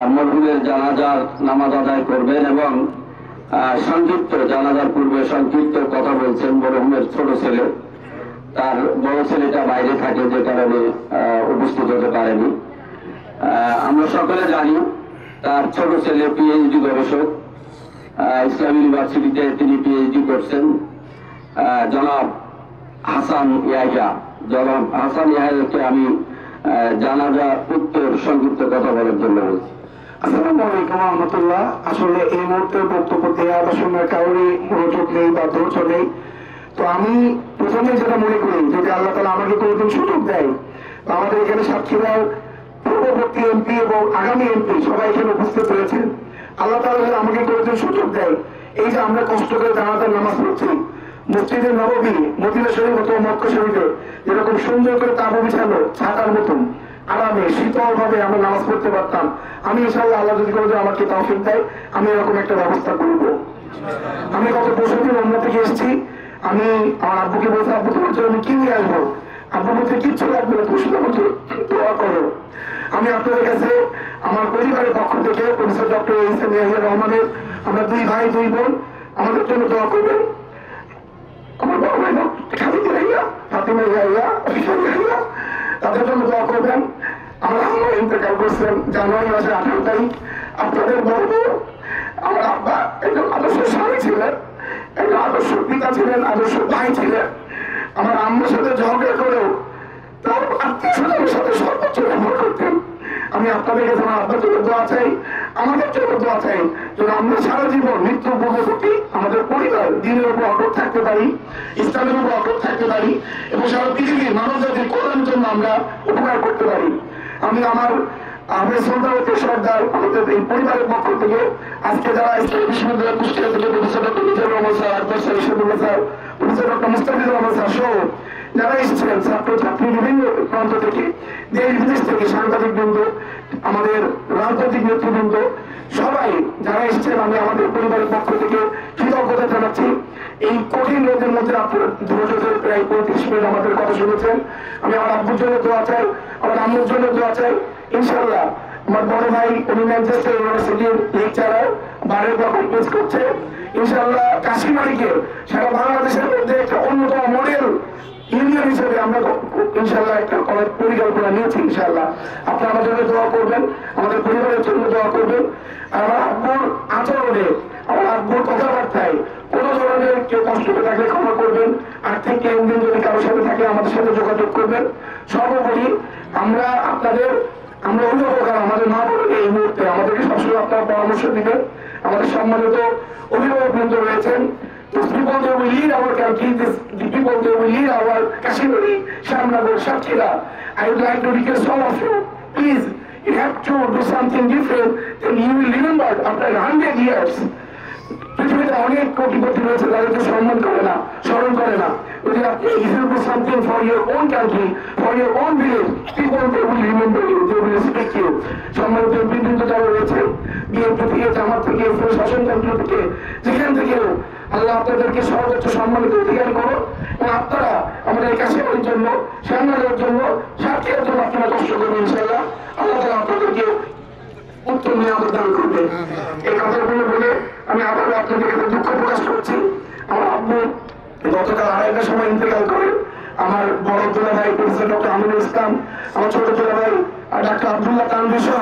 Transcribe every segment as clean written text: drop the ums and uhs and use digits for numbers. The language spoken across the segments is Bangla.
মরহুমের জানাজার নামাজ আদায় করবেন এবং সংক্ষিপ্ত জানাজার পূর্বে সংক্ষিপ্ত কথা বলছেন মরহুমের ছোট ছেলে। তার বড় ছেলেটা বাইরে থাকে, যে কারণে উপস্থিত হতে পারেনি। আমরা সকলে জানি তার ছোট ছেলে পিএইচডি গবেষক, ইসলামী ইউনিভার্সিটিতে তিনি পিএইচডি করছেন। জনাব হাসান ইয়াহিয়াকে আমি জানাজা উত্তর সংক্ষিপ্ত কথা বলার জন্য বলছি। আসসালামু আলাইকুম রহমতুল্লাহ। আসলে এই মুহূর্তে বক্তব্য দেওয়ার সময় কারোরই মনোযোগ নেই বা ধৈর্য নেই। তো আমি প্রথমে যেটা মনে করি, যদি আল্লাহ তাআলা আমাকে কোনোদিন সুযোগ দেয়, আমাদের এখানে সাতক্ষীরার পূর্ববর্তী এমপি এবং আগামী এমপি সবাই এখানে উপস্থিত রয়েছেন। আল্লাহ তাআলা যদি আমাকে কোনোদিন সুযোগ দেয়, এই যে আমরা কষ্ট করে জানাজার নামাজ পড়ছি, মসজিদের নববী, মদিনা শরীফ অথবা মক্কা শরীফে যেরকম সুন্দর করে তাবু বিছানো ছাতার মতন আরামে শীতল ভাবে আমরা নামাজ পড়তে পারতাম, আমি ইনশাআল্লাহ আল্লাহ যদি করে আমাকে তৌফিক দেয়, আমি এরকম একটা ব্যবস্থা করব। আমি গত 20 দিন অন্য থেকে এসেছি। আমি আমার আব্বুকে বলছি, আব্বু তোমার জন্য আমি কি নিয়ে আসবো? আব্বু বলতে কিচ্ছু লাগবে না, তুমি শুধু দোয়া করো। আমি আপনাদের কাছে আমার পরিবারের পক্ষ থেকে প্রফেসর ডক্টর ইসলাম ইয়াহিয়া রহমানের, আমরা 2 ভাই 2 বোন, আমাদের জন্য দোয়া করবেন। আমার বড় ভাই খালিদ ইয়াহিয়া, ফাতিমা ইয়াহিয়া, অফিসার ইয়াহিয়া, তাদের জন্য দোয়া করবেন। আমার আম্মা ইন্তেকাল করছেন জানুয়ারি মাসের 18 তারিখ। আপনাদের বলব, আমার আব্বা একজন আদর্শ স্বামী ছিলেন, একজন আদর্শ পিতা ছিলেন, আদর্শ ভাই ছিলেন। আমার আম্মার সাথে ঝগড়া করেও তার আত্মীয় স্বজনের সাথে সর্বোচ্চ ব্যবহার করতেন। আমি আপনাদের কাছে আমার আব্বার জন্য দোয়া চাই, আমাদের জন্য দোয়া চাই, যেন আমরা সারা জীবন মৃত্যু উপভোগী আমাদের পরিবার দিনের উপর অটুট থাকতে পারি, ইসলামের উপর অটুট থাকতে পারি এবং সারা পৃথিবীর মানব জাতির কল্যাণের জন্য আমরা উপকার করতে পারি। আমি আমার সর্দার আমাদের এই পরিবারের পক্ষ থেকে আজকে যারা ইসলামী বিশ্ববিদ্যালয় কুষ্টিয়া থেকে professor doctor Mizanur Rahman sir, Akbar sir, Ishadullah sir, professor doctor Mustafizur Rahman sir সহ যারা এসেছিলেন, ছাত্রছাত্রী বিভিন্ন প্রান্ত থেকে, দেশ বিদেশ থেকে, সাংবাদিক বৃন্দ, আমাদের রাজনৈতিক নেতৃবৃন্দ, সবাই যারা এসেছেন, আমি আমাদের পরিবারের পক্ষ থেকে কৃতজ্ঞতা জানাচ্ছি। এই কঠিন রোগের মধ্যে আপনারা ধৈর্য ধরে প্রায় 35 মিনিট আমাদের কথা শুনেছেন। আমি আমার আব্বুর জন্য দোয়া চাই, আমার আম্মুর জন্য দোয়া চাই। ইনশাআল্লাহ আমার বড় ভাই উনি ম্যানচেস্টার ইউনিভার্সিটির লেকচারার, বারের পর কমপ্লিট করছে। ইনশাআল্লাহ কাশিমারিকে সারা বাংলাদেশের মধ্যে একটা অন্যতম মডেল ইউনিয়ন হিসেবে আমরা ইনশাআল্লাহ একটা করার পরিকল্পনা নিয়েছি। ইনশাআল্লাহ আপনারা আমাদের জন্য দোয়া করবেন, আমাদের পরিবারের জন্য দোয়া করবেন। আমার আব্বুর আচরণে, আমার আব্বুর কথাবার্তায় কোনো ধরনের কেউ কষ্ট পেয়ে থাকলে ক্ষমা করবেন। আর্থিক লেনদেন যদি কারোর সাথে থাকে আমাদের সাথে যোগাযোগ করবেন। সর্বোপরি আমরা অভিভাবক, আমাদের মা বোনকে এই মুহূর্তে আমাদেরকে সবসময় আপনারা পরামর্শ দিবেন। আমাদের সম্মানিত অভিভাবক বৃন্দ রয়েছেন। These people, they will lead our country. The people, they will lead our Kashmiri, Shamnagar, Satkira. I would like to request all of you, please, you have to do something different. Then you will remember after 100 years. পৃথিবীতে অনেক কোটিপতি রয়েছে, তাদেরকে সম্মান করে না, স্মরণ করে না। যদি আপনি if you do something for your own country, for your own village, people they will remember you, they will respect you. সম্মানিত বৃন্দ যারা রয়েছে, বিএনপি থেকে, জামাত থেকে, শাসনতন্ত্র থেকে, যেখান থেকেও আল্লাহ আপনাদেরকে সর্বোচ্চ সম্মানিত অধিকার করো এবং আপনারা আমাদের কাশিমারির জন্য, শ্যামনগরের জন্য, সাতক্ষীরার জন্য আপনারা কষ্ট করবেন। ইনশাআল্লাহ আল্লাহ তাআলা আপনাদেরকে উত্তম নিয়ামত দান করবে। এই কথাগুলো বলে আমি আবারও আপনাদের কাছে দুঃখ প্রকাশ করছি। আমার আব্বু গতকাল 2:30টার সময় ইন্তেকাল করেন। আমার বড় দুলা ভাই প্রফেসর ডক্টর আমিনুল ইসলাম, আমার ছোট দুলা ভাই ডাক্তার আব্দুল্লাহ তানভীর সহ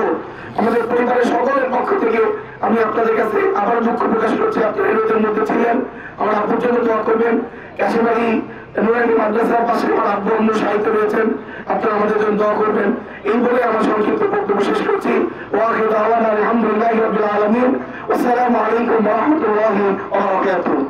আমাদের পরিবারের সকলের পক্ষ থেকে আমি আপনাদের কাছে আবার দুঃখ প্রকাশ করছি। আপনারা এর মধ্যে ছিলেন, আমার আব্বুর জন্য দোয়া করবেন। কাশিমারি নুরানি মাদ্রাসার পাশে আমার আব্বু অন্য সাহিত্য রয়েছেন, আপনারা আমাদের জন্য দোয়া করবেন। এই বলে আমার সংক্ষিপ্ত বক্তব্য শেষ করছি। ওয়াখিরু দাওয়ানা আলহামদুলিল্লাহি রাব্বিল আলামিন। আসসালামু আলাইকুম ওয়া রাহমাতুল্লাহি ওয়া বারাকাতুহু।